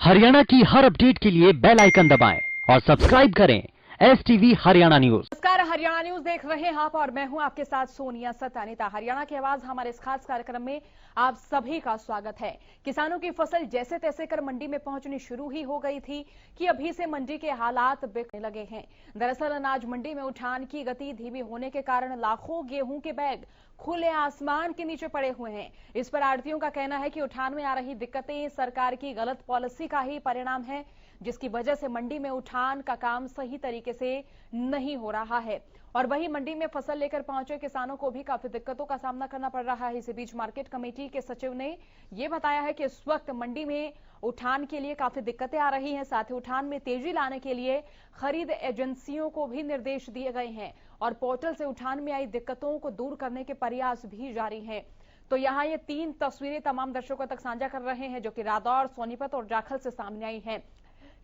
हरियाणा की हर अपडेट के लिए बेल आइकन दबाएं और सब्सक्राइब करें STV हरियाणा न्यूज। नमस्कार, हरियाणा न्यूज देख रहे हैं आप और मैं हूं आपके साथ सोनिया सतानीता। हरियाणा की आवाज हमारे इस खास कार्यक्रम में आप सभी का स्वागत है। किसानों की फसल जैसे तैसे कर मंडी में पहुंचनी शुरू ही हो गई थी कि अभी से मंडी के हालात बिगड़ने लगे हैं। दरअसल अनाज मंडी में उठान की गति धीमी होने के कारण लाखों गेहूं के बैग खुले आसमान के नीचे पड़े हुए हैं। इस पर आढ़तियों का कहना है कि उठान में आ रही दिक्कतें सरकार की गलत पॉलिसी का ही परिणाम है, जिसकी वजह से मंडी में उठान का काम सही तरीके से नहीं हो रहा है। और वहीं मंडी में फसल लेकर पहुंचे किसानों को भी काफी दिक्कतों का सामना करना पड़ रहा है। इसी बीच मार्केट कमेटी के सचिव ने यह बताया है कि इस वक्त मंडी में उठान के लिए काफी दिक्कतें आ रही हैं। साथ ही उठान में तेजी लाने के लिए खरीद एजेंसियों को भी निर्देश दिए गए हैं और पोर्टल से उठान में आई दिक्कतों को दूर करने के प्रयास भी जारी हैं। तो यहाँ ये 3 तस्वीरें तमाम दर्शकों तक साझा कर रहे हैं जो कि रादौर, सोनीपत और जाखल से सामने आई हैं।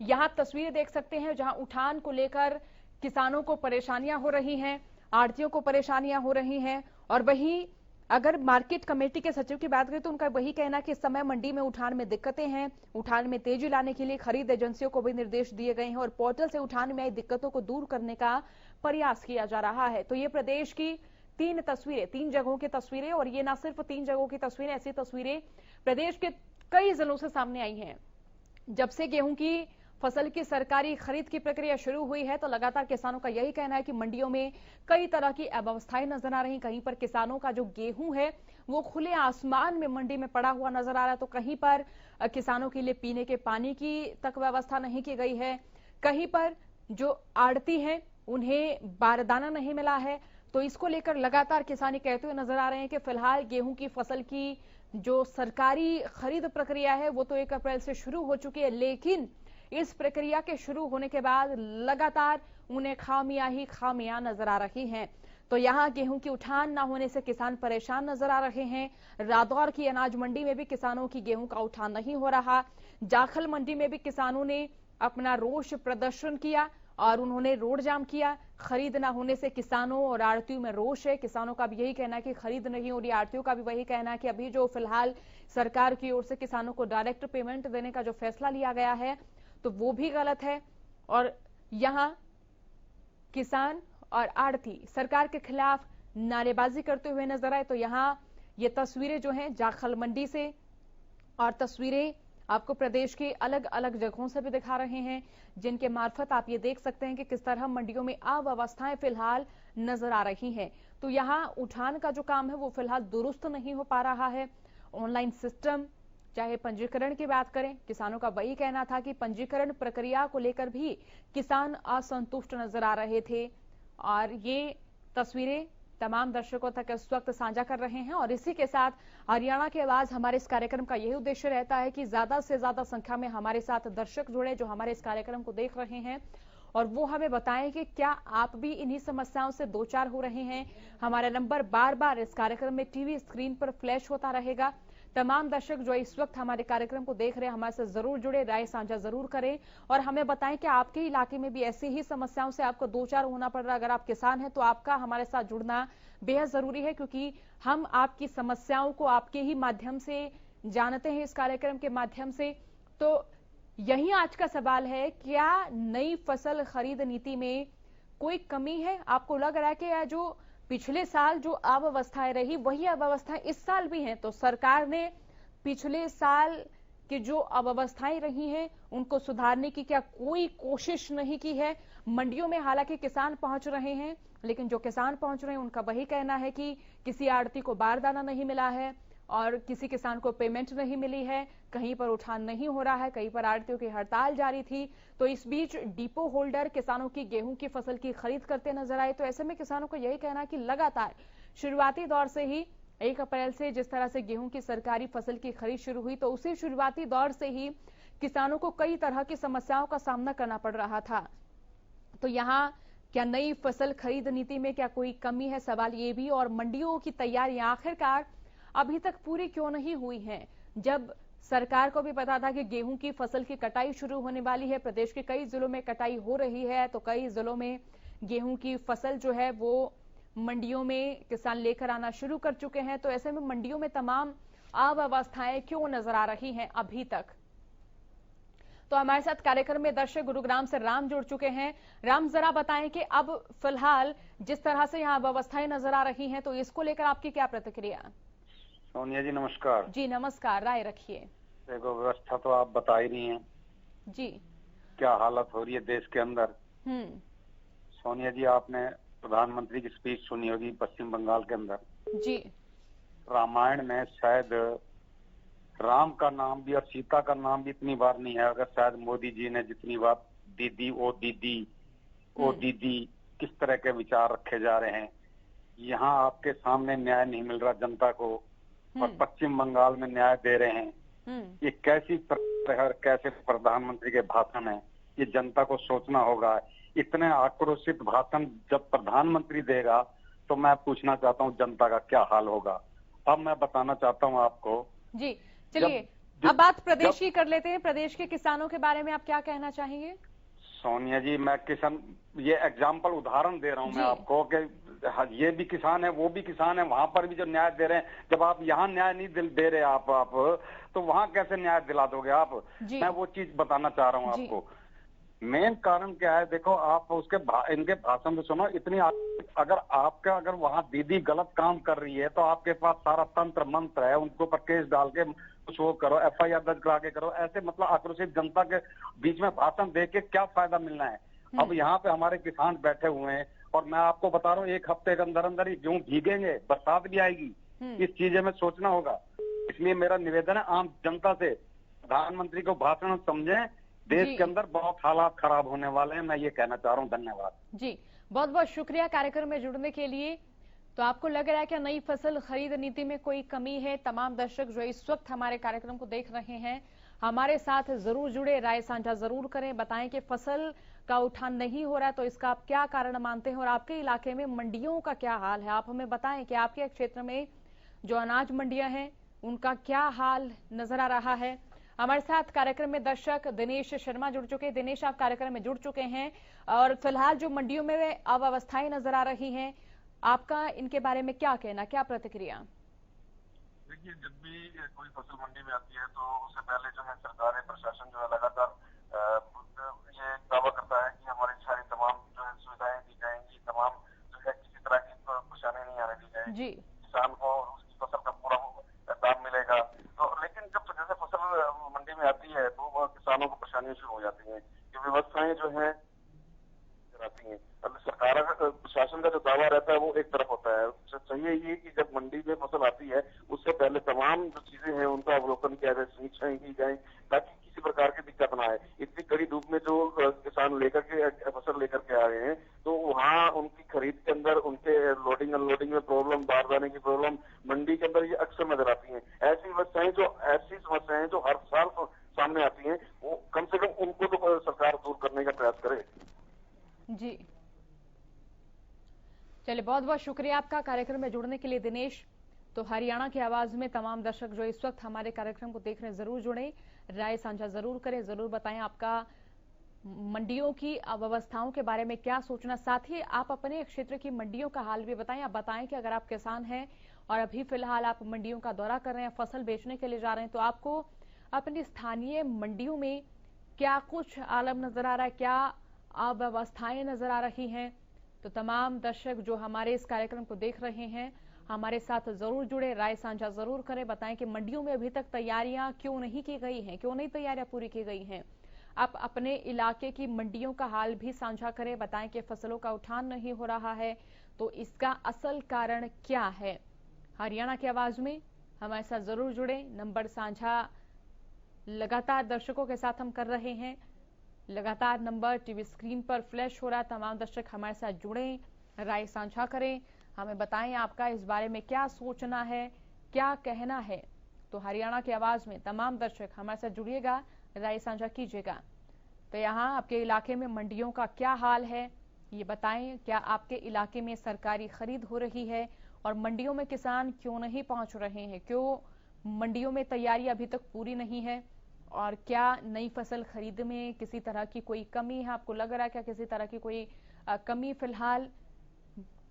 यहां तस्वीरें देख सकते हैं जहां उठान को लेकर किसानों को परेशानियां हो रही हैं, आढ़तियों को परेशानियां हो रही हैं। और वहीं अगर मार्केट कमेटी के सचिव की बात करें तो उनका वही कहना कि इस समय मंडी में उठान में दिक्कतें हैं। उठान में तेजी लाने के लिए खरीद एजेंसियों को भी निर्देश दिए गए हैं और पोर्टल से उठान में आई दिक्कतों को दूर करने का प्रयास किया जा रहा है। तो ये प्रदेश की 3 तस्वीरें, 3 जगहों की तस्वीरें, और ये ना सिर्फ 3 जगहों की तस्वीरें, ऐसी तस्वीरें प्रदेश के कई जिलों से सामने आई हैं। जब से गेहूं की फसल की सरकारी खरीद की प्रक्रिया शुरू हुई है तो लगातार किसानों का यही कहना है कि मंडियों में कई तरह की अव्यवस्थाएं नजर आ रही। कहीं पर किसानों का जो गेहूं है वो खुले आसमान में मंडी में पड़ा हुआ नजर आ रहा है, तो कहीं पर किसानों के लिए पीने के पानी की तक व्यवस्था नहीं की गई है। कहीं पर जो आड़ती हैं उन्हें बारदाना नहीं मिला है। तो इसको लेकर लगातार किसानी कहते हुए नजर आ रहे हैं कि फिलहाल गेहूं की फसल की जो सरकारी खरीद प्रक्रिया है वो तो 1 अप्रैल से शुरू हो चुकी है, लेकिन इस प्रक्रिया के शुरू होने के बाद लगातार उन्हें खामियां ही खामियां नजर आ रही हैं। तो यहां गेहूं की उठान न होने से किसान परेशान नजर आ रहे हैं। रादौर की अनाज मंडी में भी किसानों की गेहूं का उठान नहीं हो रहा। जाखल मंडी में भी किसानों ने अपना रोष प्रदर्शन किया और उन्होंने रोड जाम किया। खरीद न होने से किसानों और आढ़तियों में रोष है। किसानों का भी यही कहना है कि खरीद नहीं हो रही, आढ़तियों का भी वही कहना है कि अभी जो फिलहाल सरकार की ओर से किसानों को डायरेक्ट पेमेंट देने का जो फैसला लिया गया है तो वो भी गलत है। और यहां किसान और आढ़ती सरकार के खिलाफ नारेबाजी करते हुए नजर आए। तो यहां ये तस्वीरें जो हैं जाखल मंडी से और तस्वीरें आपको प्रदेश के अलग अलग जगहों से भी दिखा रहे हैं, जिनके मार्फत आप ये देख सकते हैं कि किस तरह मंडियों में अव्यवस्थाएं फिलहाल नजर आ रही हैं। तो यहां उठान का जो काम है वो फिलहाल दुरुस्त नहीं हो पा रहा है। ऑनलाइन सिस्टम, चाहे पंजीकरण की बात करें, किसानों का वही कहना था कि पंजीकरण प्रक्रिया को लेकर भी किसान असंतुष्ट नजर आ रहे थे। और ये तस्वीरें तमाम दर्शकों तक इस वक्त साझा कर रहे हैं। और इसी के साथ हरियाणा की आवाज हमारे इस कार्यक्रम का यही उद्देश्य रहता है कि ज्यादा से ज्यादा संख्या में हमारे साथ दर्शक जुड़े जो हमारे इस कार्यक्रम को देख रहे हैं और वो हमें बताएं कि क्या आप भी इन्हीं समस्याओं से दो चार हो रहे हैं। हमारा नंबर बार बार इस कार्यक्रम में टीवी स्क्रीन पर फ्लैश होता रहेगा। तमाम दर्शक जो इस वक्त हमारे कार्यक्रम को देख रहे हैं हमारे साथ जरूर जुड़े, राय साझा जरूर करें और हमें बताएं कि आपके इलाके में भी ऐसी ही समस्याओं से आपको दो चार होना पड़ रहा है। अगर आप किसान हैं तो आपका हमारे साथ जुड़ना बेहद जरूरी है, क्योंकि हम आपकी समस्याओं को आपके ही माध्यम से जानते हैं, इस कार्यक्रम के माध्यम से। तो यही आज का सवाल है, क्या नई फसल खरीद नीति में कोई कमी है? आपको लग रहा है कि यह जो पिछले साल जो अव्यवस्थाएं रही वही अव्यवस्थाएं इस साल भी हैं? तो सरकार ने पिछले साल की जो अव्यवस्थाएं रही हैं उनको सुधारने की क्या कोई कोशिश नहीं की है? मंडियों में हालांकि किसान पहुंच रहे हैं, लेकिन जो किसान पहुंच रहे हैं उनका वही कहना है कि किसी आड़ती को बारदाना नहीं मिला है और किसी किसान को पेमेंट नहीं मिली है, कहीं पर उठान नहीं हो रहा है, कहीं पर आड़तियों की हड़ताल जारी थी। तो इस बीच डिपो होल्डर किसानों की गेहूं की फसल की खरीद करते नजर आए। तो ऐसे में किसानों को यही कहना है कि लगातार शुरुआती दौर से ही 1 अप्रैल से जिस तरह से गेहूं की सरकारी फसल की खरीद शुरू हुई तो उसी शुरुआती दौर से ही किसानों को कई तरह की समस्याओं का सामना करना पड़ रहा था। तो यहाँ क्या नई फसल खरीद नीति में क्या कोई कमी है? सवाल ये भी। और मंडियों की तैयारियां आखिरकार अभी तक पूरी क्यों नहीं हुई हैं? जब सरकार को भी पता था कि गेहूं की फसल की कटाई शुरू होने वाली है, प्रदेश के कई जिलों में कटाई हो रही है, तो कई जिलों में गेहूं की फसल जो है वो मंडियों में किसान लेकर आना शुरू कर चुके हैं। तो ऐसे में मंडियों में तमाम अव्यवस्थाएं क्यों नजर आ रही हैं अभी तक? तो हमारे साथ कार्यक्रम में दर्शक गुरुग्राम से राम जुड़ चुके हैं। राम, जरा बताएं कि अब फिलहाल जिस तरह से यहाँ व्यवस्थाएं नजर आ रही हैं, तो इसको लेकर आपकी क्या प्रतिक्रिया? सोनिया जी नमस्कार। जी नमस्कार, राय रखिए। देखो, व्यवस्था तो आप बता ही रही हैं जी, क्या हालत हो रही है देश के अंदर। सोनिया जी, आपने प्रधानमंत्री की स्पीच सुनी होगी पश्चिम बंगाल के अंदर। जी, रामायण में शायद राम का नाम भी और सीता का नाम भी इतनी बार नहीं है, अगर शायद मोदी जी ने जितनी बार दीदी ओ दीदी किस तरह के विचार रखे जा रहे हैं। यहाँ आपके सामने न्याय नहीं मिल रहा जनता को, और पश्चिम बंगाल में न्याय दे रहे हैं। ये कैसी कैसे प्रधानमंत्री के भाषण है, ये जनता को सोचना होगा। इतने आक्रोशित भाषण जब प्रधानमंत्री देगा तो मैं पूछना चाहता हूँ जनता का क्या हाल होगा। अब मैं बताना चाहता हूँ आपको। जी चलिए, अब बात प्रदेश की कर लेते हैं। प्रदेश के किसानों के बारे में आप क्या कहना चाहेंगे? सोनिया जी, मैं किसान, ये एग्जाम्पल उदाहरण दे रहा हूँ मैं आपको कि ये भी किसान है, वो भी किसान है, वहां पर भी जो न्याय दे रहे हैं, जब आप यहाँ न्याय नहीं दे रहे आप तो वहां कैसे न्याय दिला दोगे आप? मैं वो चीज बताना चाह रहा हूँ आपको। मेन कारण क्या है, देखो आप इनके भाषण में सुनो। इतनी अगर वहां दीदी गलत काम कर रही है तो आपके पास सारा तंत्र मंत्र है, उनको पर केस डाल के कुछ वो करो, FIR दर्ज करा के करो। ऐसे मतलब आक्रोशित जनता के बीच में भाषण दे के क्या फायदा मिलना है? अब यहाँ पे हमारे किसान बैठे हुए हैं और मैं आपको बता रहा हूँ 1 हफ्ते के अंदर अंदर ही गेहूं भीगेंगे, बरसात भी आएगी। इस चीजें में सोचना होगा। इसलिए मेरा निवेदन है आम जनता से, प्रधानमंत्री को भाषण समझें। देश के अंदर बहुत हालात खराब होने वाले हैं, मैं ये कहना चाह रहा हूँ। धन्यवाद जी, बहुत बहुत शुक्रिया कार्यक्रम में जुड़ने के लिए। तो आपको लग रहा है कि नई फसल खरीद नीति में कोई कमी है? तमाम दर्शक जो इस वक्त हमारे कार्यक्रम को देख रहे हैं, हमारे साथ जरूर जुड़े, राय साझा जरूर करें, बताएं कि फसल का उठान नहीं हो रहा है तो इसका आप क्या कारण मानते हैं और आपके इलाके में मंडियों का क्या हाल है। आप हमें बताएं कि आपके क्षेत्र में जो अनाज मंडियां हैं उनका क्या हाल नजर आ रहा है। हमारे साथ कार्यक्रम में दर्शक दिनेश शर्मा जुड़ चुके हैं। दिनेश, आप कार्यक्रम में जुड़ चुके हैं और फिलहाल जो मंडियों में अव्यवस्थाएं नजर आ रही हैं, आपका इनके बारे में क्या कहना, क्या प्रतिक्रिया? देखिए, जब भी कोई फसल मंडी में आती है तो उससे पहले जो है सरकार प्रशासन जो है लगातार ये दावा करता है कि हमारी सारी तमाम जो है सुविधाएं दी जाएंगी, तमाम जो है किसी तरह की परेशानी नहीं आने दी जाएगी, किसान को उसकी फसल का पूरा दाम मिलेगा। तो लेकिन जब जैसे फसल मंडी में आती है तो किसानों को परेशानियां शुरू हो जाती हैं। ये व्यवस्थाएं जो है आती हैं, सरकार प्रशासन का जो दावा रहता है वो एक तरफ होता है। चाहिए ये कि जब मंडी में फसल आती है उससे पहले तमाम जो चीजें हैं उनका अवलोकन किया जाए, समीक्षाएं की जाए, ताकि किसी प्रकार की दिक्कत ना आए। इतनी कड़ी धूप में जो किसान फसल लेकर के आ रहे हैं तो वहाँ उनकी खरीद के अंदर उनके लोडिंग अनलोडिंग में प्रॉब्लम, बाहर जाने की प्रॉब्लम मंडी के अंदर ये अक्सर नजर आती है। ऐसी समस्याएं जो हर साल सामने आती है, वो कम से कम उनको तो सरकार दूर करने का प्रयास करे। जी चलिए, बहुत बहुत शुक्रिया आपका कार्यक्रम में जुड़ने के लिए दिनेश। तो हरियाणा की आवाज में तमाम दर्शक जो इस वक्त हमारे कार्यक्रम को देख रहे हैं जरूर जुड़े, राय साझा जरूर करें, जरूर बताएं आपका मंडियों की अव्यवस्थाओं के बारे में क्या सोचना। साथ ही आप अपने क्षेत्र की मंडियों का हाल भी बताएं। आप बताएं कि अगर आप किसान हैं और अभी फिलहाल आप मंडियों का दौरा कर रहे हैं, फसल बेचने के लिए जा रहे हैं, तो आपको अपनी स्थानीय मंडियों में क्या कुछ आलम नजर आ रहा है, क्या अव्यवस्थाएं नजर आ रही हैं? तो तमाम दर्शक जो हमारे इस कार्यक्रम को देख रहे हैं हमारे साथ जरूर जुड़े, राय साझा जरूर करें, बताएं कि मंडियों में अभी तक तैयारियां क्यों नहीं की गई हैं, क्यों नहीं तैयारियां पूरी की गई हैं। आप अपने इलाके की मंडियों का हाल भी साझा करें, बताएं कि फसलों का उठान नहीं हो रहा है तो इसका असल कारण क्या है। हरियाणा की आवाज में हमारे साथ जरूर जुड़े। नंबर साझा लगातार दर्शकों के साथ हम कर रहे हैं, लगातार नंबर टीवी स्क्रीन पर फ्लैश हो रहा है। तमाम दर्शक हमारे साथ जुड़ें, राय साझा करें, हमें बताएं आपका इस बारे में क्या सोचना है, क्या कहना है। तो हरियाणा की आवाज में तमाम दर्शक हमारे साथ जुड़िएगा, राय साझा कीजिएगा। तो यहाँ आपके इलाके में मंडियों का क्या हाल है ये बताएं। क्या आपके इलाके में सरकारी खरीद हो रही है और मंडियों में किसान क्यों नहीं पहुंच रहे हैं, क्यों मंडियों में तैयारी अभी तक पूरी नहीं है, और क्या नई फसल खरीद में किसी तरह की कोई कमी है? आपको लग रहा है क्या किसी तरह की कोई कमी फिलहाल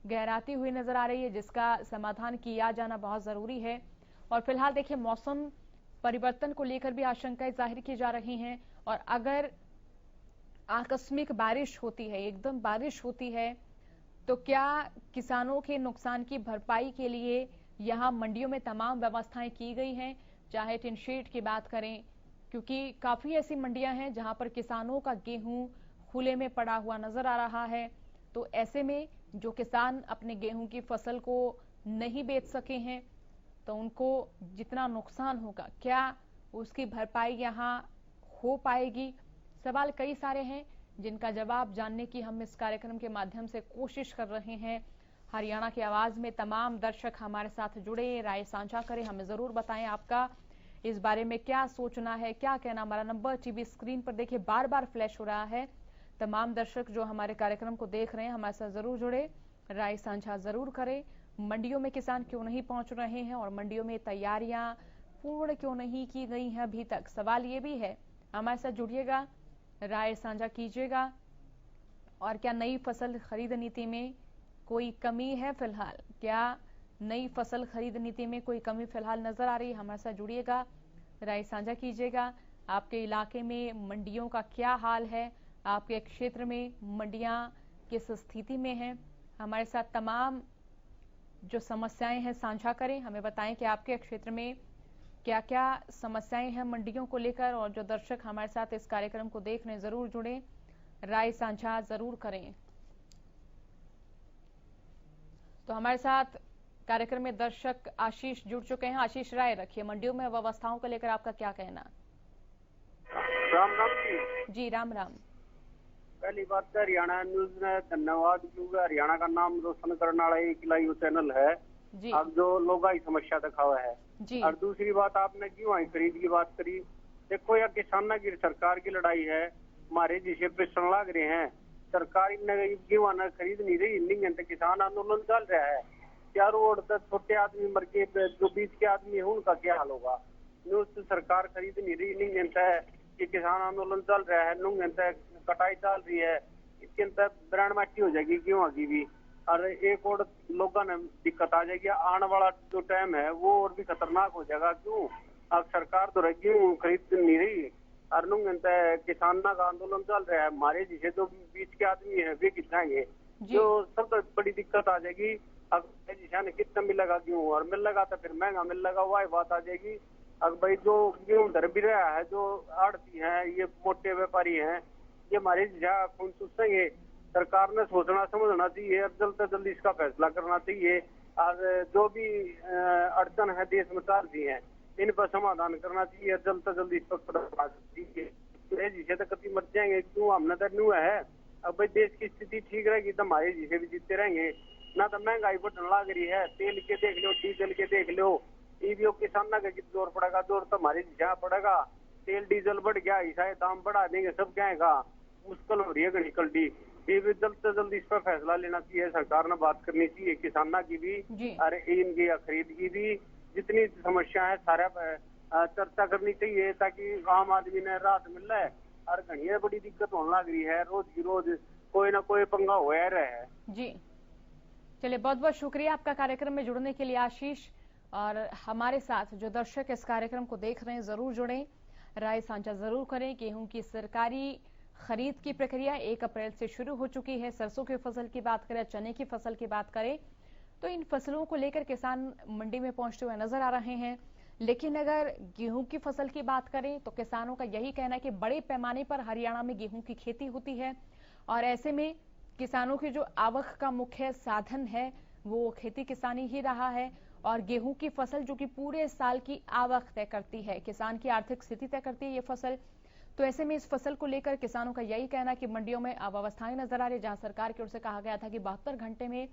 गहराती हुई नजर आ रही है जिसका समाधान किया जाना बहुत जरूरी है? और फिलहाल देखिए, मौसम परिवर्तन को लेकर भी आशंकाएं जाहिर की जा रही हैं। और अगर आकस्मिक बारिश होती है, एकदम बारिश होती है, तो क्या किसानों के नुकसान की भरपाई के लिए यहां मंडियों में तमाम व्यवस्थाएं की गई हैं, चाहे टिन शेड की बात करें, क्योंकि काफी ऐसी मंडियां हैं जहां पर किसानों का गेहूं खुले में पड़ा हुआ नजर आ रहा है। तो ऐसे में जो किसान अपने गेहूं की फसल को नहीं बेच सके हैं, तो उनको जितना नुकसान होगा, क्या उसकी भरपाई यहां हो पाएगी? सवाल कई सारे हैं जिनका जवाब जानने की हम इस कार्यक्रम के माध्यम से कोशिश कर रहे हैं। हरियाणा की आवाज में तमाम दर्शक हमारे साथ जुड़े, राय साझा करें, हमें जरूर बताएं आपका इस बारे में क्या सोचना है, क्या कहना। हमारा नंबर टीवी स्क्रीन पर देखिए बार बार फ्लैश हो रहा है। तमाम दर्शक जो हमारे कार्यक्रम को देख रहे हैं हमारे साथ जरूर जुड़े, राय साझा जरूर करें। मंडियों में किसान क्यों नहीं पहुंच रहे हैं और मंडियों में तैयारियां पूर्ण क्यों नहीं की गई हैं अभी तक, सवाल ये भी है। हमारे साथ जुड़िएगा, राय साझा कीजिएगा। और क्या नई फसल खरीद नीति में कोई कमी है फिलहाल? क्या नई फसल खरीद नीति में कोई कमी फिलहाल नजर आ रही है? हमारे साथ जुड़िएगा, राय साझा कीजिएगा। आपके इलाके में मंडियों का क्या हाल है? आपके क्षेत्र में मंडियां किस स्थिति में हैं? हमारे साथ तमाम जो समस्याएं हैं साझा करें, हमें बताएं कि आपके क्षेत्र में क्या क्या समस्याएं हैं मंडियों को लेकर। और जो दर्शक हमारे साथ इस कार्यक्रम को देख रहे हैं जरूर जुड़े, राय साझा जरूर करें। तो हमारे साथ कार्यक्रम में दर्शक आशीष जुड़ चुके हैं। आशीष, राय रखिए, मंडियों में व्यवस्थाओं को लेकर आपका क्या कहना? राम राम जी राम राम। पहली बात तो हरियाणा न्यूज ने धन्यवाद, क्योंकि हरियाणा का नाम रोशन करने वाला एक लाइव चैनल है जी। अब जो लोग आई समस्या दिखा हुआ है जी। और दूसरी बात आपने क्यों आई खरीद की बात करी। देखो यार, किसानों की सरकार की लड़ाई है, हमारे जिसे पिछड़ लाग रहे हैं, सरकार गेहूं खरीद नहीं रही, नहीं तो किसान आंदोलन चल रहा है। चारों ओर तक छोटे आदमी मर के, जो बीच के आदमी है उनका क्या हाल होगा। न्यूज से सरकार खरीद नहीं रही, नहीं जनता है कि किसान आंदोलन चल रहा है, नुंग जनता है कटाई चल रही है, इसके अंदर ब्रांड माटी हो जाएगी गेहूं की भी। और एक और लोगों ने दिक्कत आ जाएगी, आने वाला जो टाइम है वो और भी खतरनाक हो जाएगा। क्यों? अब सरकार तो गेहूं खरीद नहीं रही और नुंग जनता है किसान का आंदोलन चल रहा है, हमारे जिसे जो बीच के आदमी है वे किसाएंगे, जो सबसे बड़ी दिक्कत आ जाएगी। अब जिसे कितना मिलेगा गेहूं, और मिलेगा तो फिर महंगा मिलेगा, वही बात आ जाएगी। अब भाई जो गेहूं धर भी रहा है, जो आड़ती है, ये मोटे व्यापारी हैं, ये हमारे कौन सोचेंगे। सरकार ने सोचना समझना चाहिए और जल्द से जल्द इसका फैसला करना चाहिए। और जो भी अड़चन है देश में चल रही है, इन पर समाधान करना चाहिए, जल्द से जल्द इस पर कदम चाहिए। जिसे तो कभी मर जाएंगे, क्यों हमने तो न्यू है। अब भाई देश की स्थिति ठीक रहेगी तो हमारे जिसे भी जीतते रहेंगे। ना तो महंगाई बढ़ने लग रही है, तेल के देख लो, डीजल के देख लो, ईवीओ किसान का जोर पड़ेगा, जोर तो हमारे जहाँ पड़ेगा। तेल डीजल बढ़ गया, ईसाई दाम बढ़ा देंगे, सब क्या है, मुश्किल हो रही है घड़ी कल्टी। ये भी जल्द से जल्द इस पर फैसला लेना चाहिए, सरकार ने बात करनी चाहिए किसाना की भी और इनकी खरीद की भी। जितनी समस्या है सारा चर्चा करनी चाहिए ताकि आम आदमी ने राहत मिल रहा है। और घनी बड़ी दिक्कत होने लग रही है, रोज की रोज कोई ना कोई पंगा हो रहा है। जी चलिए, बहुत बहुत शुक्रिया आपका कार्यक्रम में जुड़ने के लिए आशीष। और हमारे साथ जो दर्शक इस कार्यक्रम को देख रहे हैं जरूर जुड़ें, राय साझा जरूर करें। गेहूं की सरकारी खरीद की प्रक्रिया 1 अप्रैल से शुरू हो चुकी है। सरसों की फसल की बात करें, चने की फसल की बात करें, तो इन फसलों को लेकर किसान मंडी में पहुंचते हुए नजर आ रहे हैं। लेकिन अगर गेहूं की फसल की बात करें तो किसानों का यही कहना है कि बड़े पैमाने पर हरियाणा में गेहूं की खेती होती है और ऐसे में किसानों की जो आवक का मुख्य साधन है वो खेती किसानी ही रहा है। और गेहूं की फसल जो कि पूरे साल की आवक तय करती है, किसान की आर्थिक स्थिति तय करती है ये फसल। तो ऐसे में इस फसल को लेकर किसानों का यही कहना कि मंडियों में अव्यवस्थाएं नजर आ रही, जहां सरकार की ओर से कहा गया था कि 72 घंटे में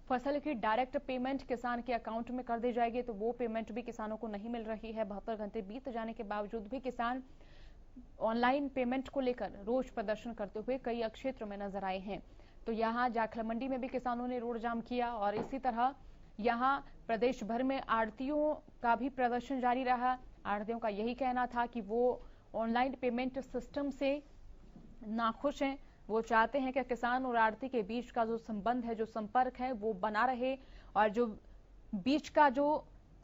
फसल की डायरेक्ट पेमेंट किसान के अकाउंट में कर दी जाएगी, तो वो पेमेंट भी किसानों को नहीं मिल रही है। 72 घंटे बीत जाने के बावजूद भी किसान ऑनलाइन पेमेंट को लेकर रोष प्रदर्शन करते हुए कई क्षेत्रों में नजर आए हैं। तो यहाँ जाखल मंडी में भी किसानों ने रोड जाम किया और इसी तरह यहाँ प्रदेश भर में आड़तियों का भी प्रदर्शन जारी रहा। आड़तियों का यही कहना था कि वो ऑनलाइन पेमेंट सिस्टम से नाखुश हैं। वो चाहते हैं कि किसान और आड़ती के बीच का जो संबंध है, जो संपर्क है, वो बना रहे और जो बीच का जो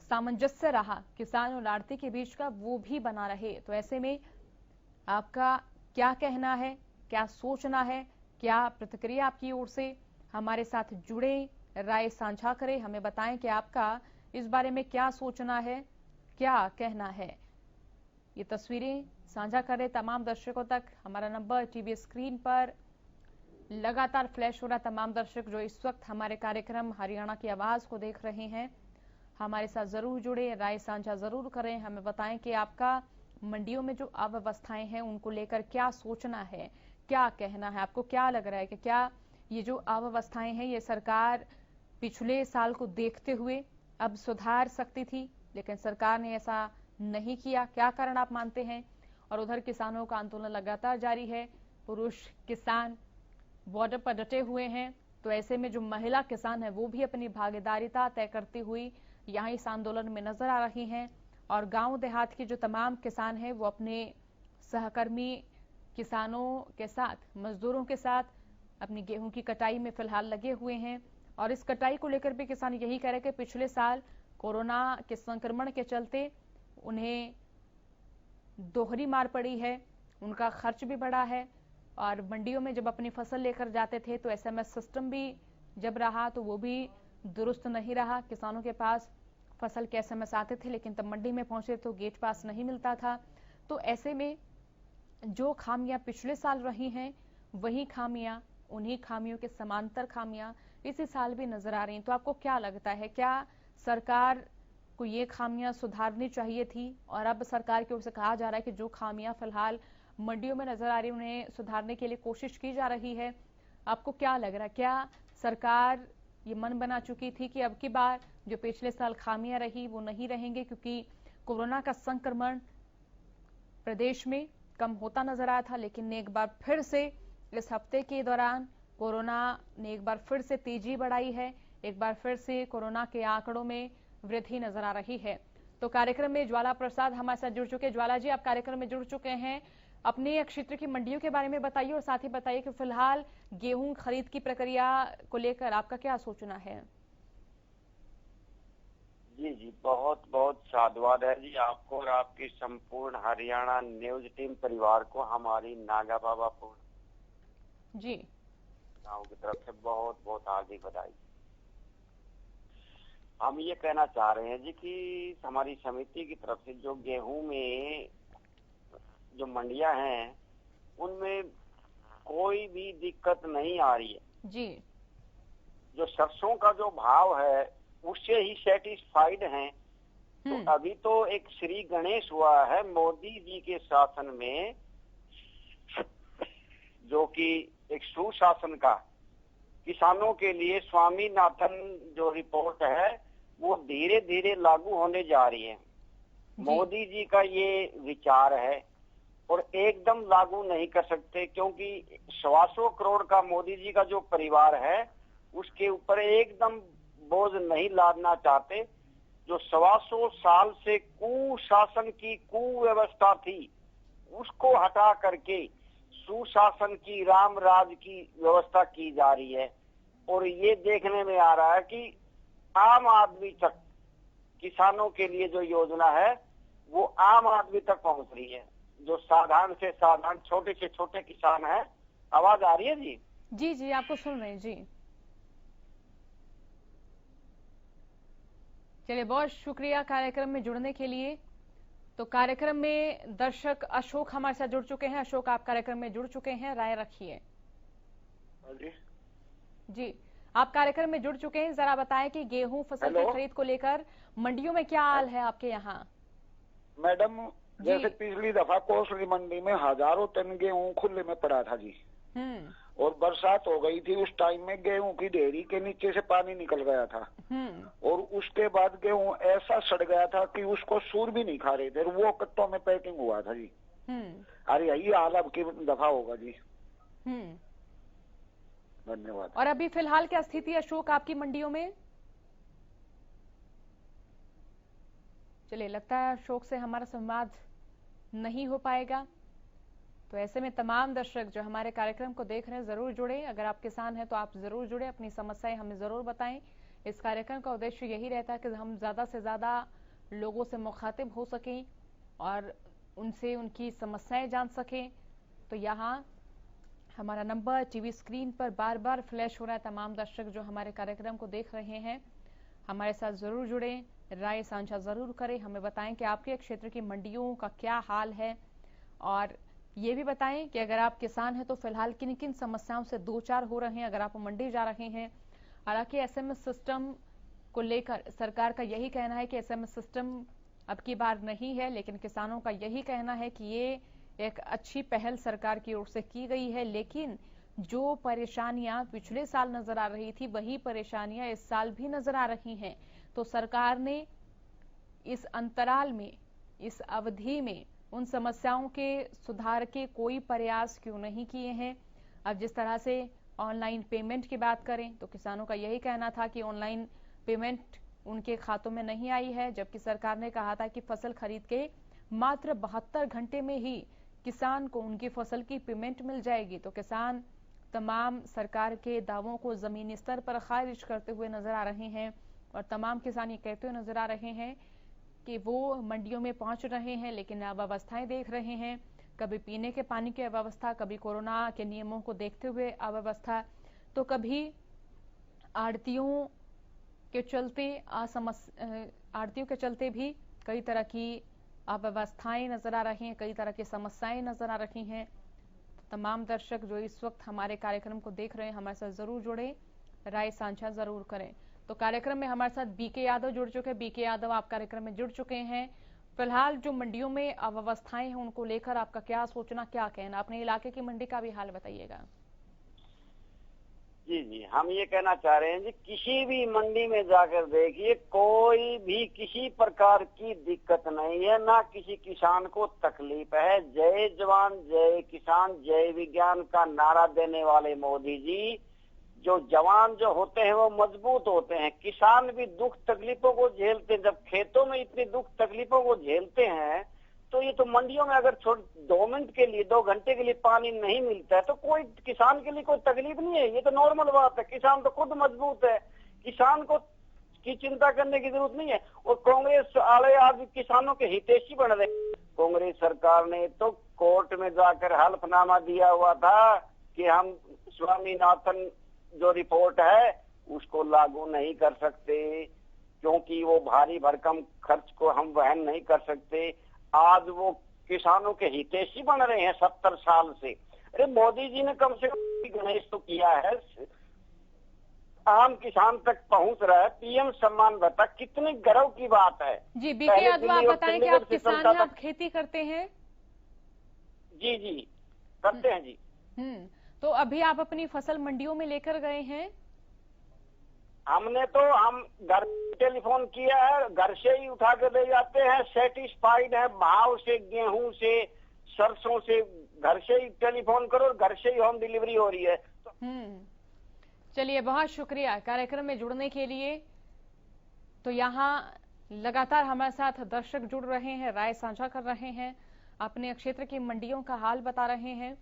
सामंजस्य रहा किसान और आढ़ती के बीच का, वो भी बना रहे। तो ऐसे में आपका क्या कहना है, क्या सोचना है, क्या प्रतिक्रिया आपकी ओर से? हमारे साथ जुड़े, राय साझा करें, हमें बताएं कि आपका इस बारे में क्या सोचना है, क्या कहना है। ये तस्वीरें साझा करें तमाम दर्शकों तक। हमारा नंबर टीवी स्क्रीन पर लगातार फ्लैश हो रहा। तमाम दर्शक जो इस वक्त हमारे कार्यक्रम हरियाणा की आवाज को देख रहे हैं, हमारे साथ जरूर जुड़े, राय साझा जरूर करें, हमें बताएं कि आपका मंडियों में जो अव्यवस्थाएं हैं उनको लेकर क्या सोचना है, क्या कहना है। आपको क्या लग रहा है कि क्या ये जो अव्यवस्थाएं हैं ये सरकार पिछले साल को देखते हुए अब सुधार सकती थी, लेकिन सरकार ने ऐसा नहीं किया? क्या कारण आप मानते हैं? और उधर किसानों का आंदोलन लगातार जारी है, पुरुष किसान बॉर्डर पर डटे हुए हैं। तो ऐसे में जो महिला किसान है वो भी अपनी भागीदारिता तय करती हुई यहाँ इस आंदोलन में नजर आ रही हैं। और गांव देहात के जो तमाम किसान हैं वो अपने सहकर्मी किसानों के साथ, मजदूरों के साथ अपनी गेहूं की कटाई में फिलहाल लगे हुए हैं। और इस कटाई को लेकर भी किसान यही कह रहे हैं कि पिछले साल कोरोना के संक्रमण के चलते उन्हें दोहरी मार पड़ी है, उनका खर्च भी बढ़ा है। और मंडियों में जब अपनी फसल लेकर जाते थे तो SMS सिस्टम भी जब रहा तो वो भी दुरुस्त नहीं रहा। किसानों के पास फसल के SMS आते थे, लेकिन तब मंडी में पहुंचे तो गेट पास नहीं मिलता था। तो ऐसे में जो खामियां पिछले साल रही हैं वही खामियां, उन्हीं खामियों के समांतर खामियां इसी साल भी नजर आ रही हैं। तो आपको क्या लगता है, क्या सरकार को ये खामियां सुधारनी चाहिए थी? और अब सरकार की ओर से कहा जा रहा है कि जो खामियां फिलहाल मंडियों में नजर आ रही है उन्हें सुधारने के लिए कोशिश की जा रही है। आपको क्या लग रहा है, क्या सरकार ये मन बना चुकी थी कि अब की बार जो पिछले साल खामियां रही वो नहीं रहेंगे, क्योंकि कोरोना का संक्रमण प्रदेश में कम होता नजर आया था, लेकिन एक बार फिर से इस हफ्ते के दौरान कोरोना ने एक बार फिर से तेजी बढ़ाई है, एक बार फिर से कोरोना के आंकड़ों में वृद्धि नजर आ रही है। तो कार्यक्रम में ज्वाला प्रसाद हमारे साथ जुड़ चुके हैं। ज्वाला जी, आप कार्यक्रम में जुड़ चुके हैं, अपने क्षेत्र की मंडियों के बारे में बताइए और साथ ही बताइए कि फिलहाल गेहूं खरीद की प्रक्रिया को लेकर आपका क्या सोचना है? जी, बहुत बहुत साधुवाद है जी आपको और आपकी संपूर्ण हरियाणा न्यूज टीम परिवार को हमारी नागा बाबापुर जी गांव की तरफ से बहुत बहुत हार्दिक बधाई। हम ये कहना चाह रहे हैं जी कि हमारी समिति की तरफ से जो गेहूं में जो मंडियां हैं उनमें कोई भी दिक्कत नहीं आ रही है जी। जो सरसों का जो भाव है उससे ही सेटिस्फाइड हैं। तो अभी तो एक श्री गणेश हुआ है मोदी जी के शासन में, जो कि एक सुशासन का किसानों के लिए स्वामीनाथन जो रिपोर्ट है वो धीरे धीरे लागू होने जा रही है। मोदी जी का ये विचार है और एकदम लागू नहीं कर सकते, क्योंकि 125 करोड़ का मोदी जी का जो परिवार है उसके ऊपर एकदम बोझ नहीं लादना चाहते। जो 125 साल से कुशासन की कुव्यवस्था थी उसको हटा करके सुशासन की राम राज की व्यवस्था की जा रही है। और ये देखने में आ रहा है कि आम आदमी तक किसानों के लिए जो योजना है वो आम आदमी तक पहुंच रही है। जो साधारण से साधारण छोटे से छोटे किसान हैं। आवाज आ रही है जी? जी जी, आपको सुन रहे हैं जी। चलिए, बहुत शुक्रिया कार्यक्रम में जुड़ने के लिए। तो कार्यक्रम में दर्शक अशोक हमारे साथ जुड़ चुके हैं। अशोक, आप कार्यक्रम में जुड़ चुके हैं, राय रखिए। जी, आप कार्यक्रम में जुड़ चुके हैं, जरा बताएं कि गेहूं फसल की खरीद को लेकर मंडियों में क्या हाल है आपके यहाँ? मैडम, जैसे पिछली दफा कोसली मंडी में हजारों टन गेहूं खुले में पड़ा था जी, और बरसात हो गई थी। उस टाइम में गेहूं की ढेरी के नीचे से पानी निकल गया था और उसके बाद गेहूं ऐसा सड़ गया था कि उसको सूर भी नहीं खा रहे थे। वो कट्टों में पैकिंग हुआ था जी। अरे यही हाल अब की दफा होगा जी। धन्यवाद। और अभी फिलहाल क्या स्थिति है अशोक आपकी मंडियों में? चलिए, लगता है अशोक से हमारा संवाद नहीं हो पाएगा। तो ऐसे में तमाम दर्शक जो हमारे कार्यक्रम को देख रहे हैं जरूर जुड़े। अगर आप किसान हैं तो आप जरूर जुड़े, अपनी समस्याएं हमें जरूर बताएं इस कार्यक्रम का उद्देश्य यही रहता है कि हम ज़्यादा से ज़्यादा लोगों से मुखातिब हो सकें और उनसे उनकी समस्याएं जान सकें। तो यहाँ हमारा नंबर टीवी स्क्रीन पर बार बार फ्लैश हो रहा है। तमाम दर्शक जो हमारे कार्यक्रम को देख रहे हैं हमारे साथ जरूर जुड़ें, राय साझा जरूर करें, हमें बताएं कि आपके क्षेत्र की मंडियों का क्या हाल है और ये भी बताएं कि अगर आप किसान हैं तो फिलहाल किन किन समस्याओं से दो चार हो रहे हैं अगर आप मंडी जा रहे हैं। हालांकि एसएमएस सिस्टम को लेकर सरकार का यही कहना है कि एसएमएस सिस्टम अब की बार नहीं है, लेकिन किसानों का यही कहना है कि ये एक अच्छी पहल सरकार की ओर से की गई है। लेकिन जो परेशानियां पिछले साल नजर आ रही थी वही परेशानियां इस साल भी नजर आ रही हैं। तो सरकार ने इस अंतराल में, इस अवधि में उन समस्याओं के सुधार के कोई प्रयास क्यों नहीं किए हैं। अब जिस तरह से ऑनलाइन पेमेंट की बात करें तो किसानों का यही कहना था कि ऑनलाइन पेमेंट उनके खातों में नहीं आई है, जबकि सरकार ने कहा था कि फसल खरीद के मात्र 72 घंटे में ही किसान को उनकी फसल की पेमेंट मिल जाएगी। तो किसान तमाम सरकार के दावों को जमीनी स्तर पर खारिज करते हुए नजर आ रहे हैं और तमाम किसान ये कहते हुए नजर आ रहे हैं कि वो मंडियों में पहुंच रहे हैं लेकिन अव्यवस्थाएं देख रहे हैं। कभी पीने के पानी की अव्यवस्था, कभी कोरोना के नियमों को देखते हुए अव्यवस्था, तो कभी आड़तियों के चलते भी कई तरह की अव्यवस्थाएं नजर आ रही हैं, कई तरह की समस्याएं नजर आ रही हैं। तमाम दर्शक जो इस वक्त हमारे कार्यक्रम को देख रहे हैं हमारे साथ जरूर जुड़े, राय साझा जरूर करें। तो कार्यक्रम में हमारे साथ बीके यादव जुड़ चुके हैं। बीके यादव, आप कार्यक्रम में जुड़ चुके हैं। फिलहाल जो मंडियों में अव्यवस्थाएं हैं उनको लेकर आपका क्या सोचना, क्या कहना, अपने इलाके की मंडी का भी हाल बताइएगा। जी, हम ये कहना चाह रहे हैं जी, किसी भी मंडी में जाकर देखिए, कोई भी किसी प्रकार की दिक्कत नहीं है, ना किसी किसान को तकलीफ है। जय जवान जय किसान जय विज्ञान का नारा देने वाले मोदी जी, जो जवान जो होते हैं वो मजबूत होते हैं। किसान भी दुख तकलीफों को झेलते हैं। जब खेतों में इतनी दुख तकलीफों को झेलते हैं तो ये तो मंडियों में अगर 2 मिनट के लिए, 2 घंटे के लिए पानी नहीं मिलता है तो कोई किसान के लिए कोई तकलीफ नहीं है। ये तो नॉर्मल बात है। किसान तो खुद मजबूत है, किसान को की चिंता करने की जरूरत नहीं है। और कांग्रेस वाले आज किसानों के हितैषी बन रहे। कांग्रेस सरकार ने तो कोर्ट में जाकर हल्फनामा दिया हुआ था कि हम स्वामीनाथन जो रिपोर्ट है उसको लागू नहीं कर सकते क्योंकि वो भारी भरकम खर्च को हम वहन नहीं कर सकते। आज वो किसानों के हितैषी बन रहे हैं 70 साल से। अरे मोदी जी ने कम से कम गणेश तो किया है, आम किसान तक पहुंच रहा है। पीएम सम्मान भत्ता कितनी गर्व की बात है। जी बीके यादव, आप बताएं कि आप किसान हैं, आप खेती करते हैं? जी करते हैं जी। तो अभी आप अपनी फसल मंडियों में लेकर गए हैं? हमने तो हम घर टेलीफोन किया है, घर से ही उठा के ले जाते हैं। सेटिस्फाइड है भाव से, गेहूं से, सरसों से। घर से ही टेलीफोन करो, घर से ही होम डिलीवरी हो रही है। चलिए, बहुत शुक्रिया कार्यक्रम में जुड़ने के लिए। तो यहाँ लगातार हमारे साथ दर्शक जुड़ रहे हैं, राय साझा कर रहे हैं, अपने क्षेत्र की मंडियों का हाल बता रहे हैं।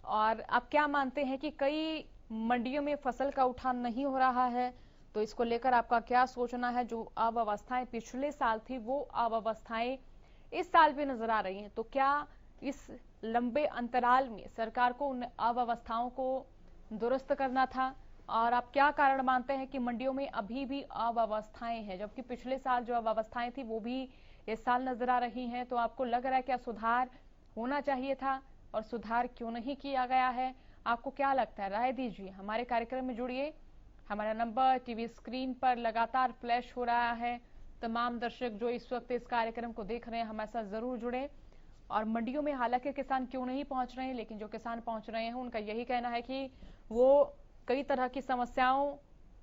और आप क्या मानते हैं कि कई मंडियों में फसल का उठान नहीं हो रहा है, तो इसको लेकर आपका क्या सोचना है? जो अव्यवस्थाएं पिछले साल थी वो अव्यवस्थाएं इस साल भी नजर आ रही हैं, तो क्या इस लंबे अंतराल में सरकार को उन अव्यवस्थाओं को दुरुस्त करना था? और आप क्या कारण मानते हैं कि मंडियों में अभी भी अव्यवस्थाएं हैं, जबकि पिछले साल जो अव्यवस्थाएं थी वो भी इस साल नजर आ रही हैं? तो आपको लग रहा है क्या सुधार होना चाहिए था और सुधार क्यों नहीं किया गया है? आपको क्या लगता है? राय दीजिए, हमारे कार्यक्रम में जुड़िए। हमारा नंबर टीवी स्क्रीन पर लगातार फ्लैश हो रहा है। तमाम दर्शक जो इस वक्त इस कार्यक्रम को देख रहे हैं हमारे साथ जरूर जुड़े। और मंडियों में हालांकि किसान क्यों नहीं पहुंच रहे हैं, लेकिन जो किसान पहुंच रहे हैं उनका यही कहना है कि वो कई तरह की समस्याओं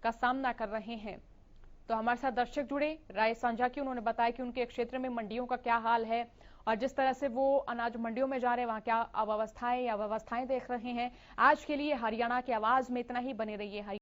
का सामना कर रहे हैं। तो हमारे साथ दर्शक जुड़े, राय साझा की। उन्होंने बताया कि उनके क्षेत्र में मंडियों का क्या हाल है और जिस तरह से वो अनाज मंडियों में जा रहे हैं वहां क्या अव्यवस्थाएं देख रहे हैं। आज के लिए हरियाणा की आवाज में इतना ही। बने रहिए।